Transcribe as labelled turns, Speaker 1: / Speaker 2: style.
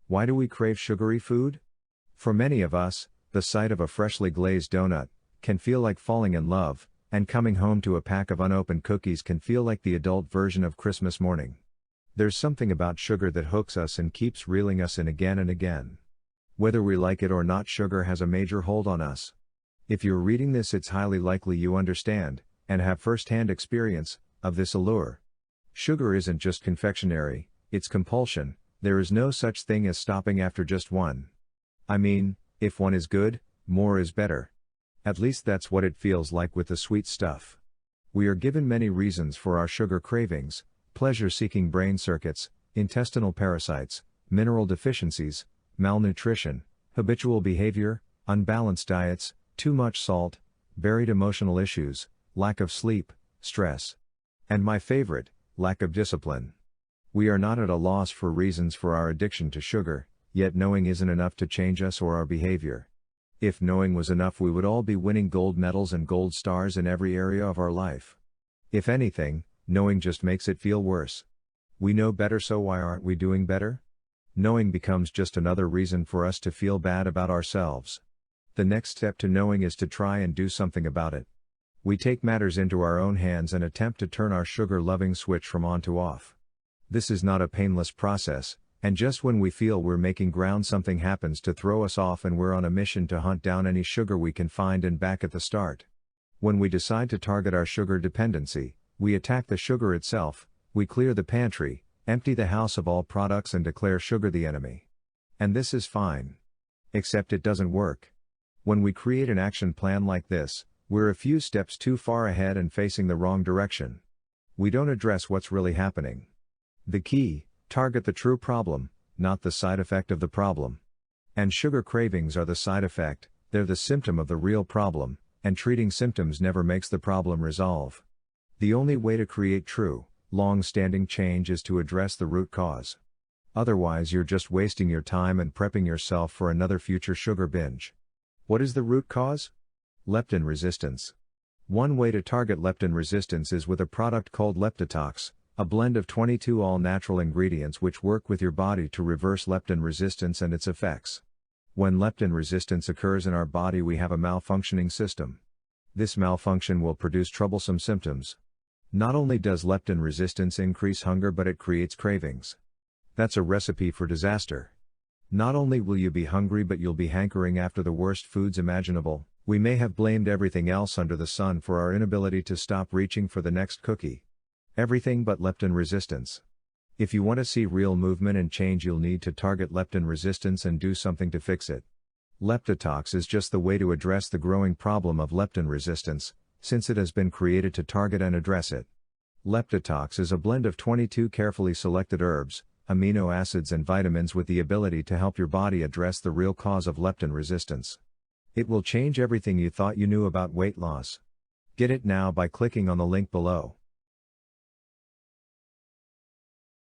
Speaker 1: Why do we crave sugary food? For many of us, the sight of a freshly glazed donut can feel like falling in love, and coming home to a pack of unopened cookies can feel like the adult version of Christmas morning. There's something about sugar that hooks us and keeps reeling us in again and again. Whether we like it or not, sugar has a major hold on us. If you're reading this, it's highly likely you understand, and have first-hand experience, of this allure. Sugar isn't just confectionery, it's compulsion. There is no such thing as stopping after just one. I mean, if one is good, more is better. At least that's what it feels like with the sweet stuff. We are given many reasons for our sugar cravings: pleasure-seeking brain circuits, intestinal parasites, mineral deficiencies, malnutrition, habitual behavior, unbalanced diets, too much salt, buried emotional issues, lack of sleep, stress. And my favorite, lack of discipline. We are not at a loss for reasons for our addiction to sugar, yet knowing isn't enough to change us or our behavior. If knowing was enough, we would all be winning gold medals and gold stars in every area of our life. If anything, knowing just makes it feel worse. We know better, so why aren't we doing better? Knowing becomes just another reason for us to feel bad about ourselves. The next step to knowing is to try and do something about it. We take matters into our own hands and attempt to turn our sugar-loving switch from on to off. This is not a painless process, and just when we feel we're making ground, something happens to throw us off and we're on a mission to hunt down any sugar we can find and back at the start. When we decide to target our sugar dependency, we attack the sugar itself, we clear the pantry, empty the house of all products and declare sugar the enemy. And this is fine. Except it doesn't work. When we create an action plan like this, we're a few steps too far ahead and facing the wrong direction. We don't address what's really happening. The key: target the true problem, not the side effect of the problem. And sugar cravings are the side effect, they're the symptom of the real problem, and treating symptoms never makes the problem resolve. The only way to create true, long-standing change is to address the root cause. Otherwise, you're just wasting your time and prepping yourself for another future sugar binge. What is the root cause? Leptin resistance. One way to target leptin resistance is with a product called Leptitox, a blend of 22 all-natural ingredients which work with your body to reverse leptin resistance and its effects. When leptin resistance occurs in our body, we have a malfunctioning system. This malfunction will produce troublesome symptoms. Not only does leptin resistance increase hunger, but it creates cravings. That's a recipe for disaster. Not only will you be hungry, but you'll be hankering after the worst foods imaginable. We may have blamed everything else under the sun for our inability to stop reaching for the next cookie. Everything but leptin resistance. If you want to see real movement and change, you'll need to target leptin resistance and do something to fix it. Leptitox is just the way to address the growing problem of leptin resistance, since it has been created to target and address it. Leptitox is a blend of 22 carefully selected herbs, amino acids and vitamins with the ability to help your body address the real cause of leptin resistance. It will change everything you thought you knew about weight loss. Get it now by clicking on the link below.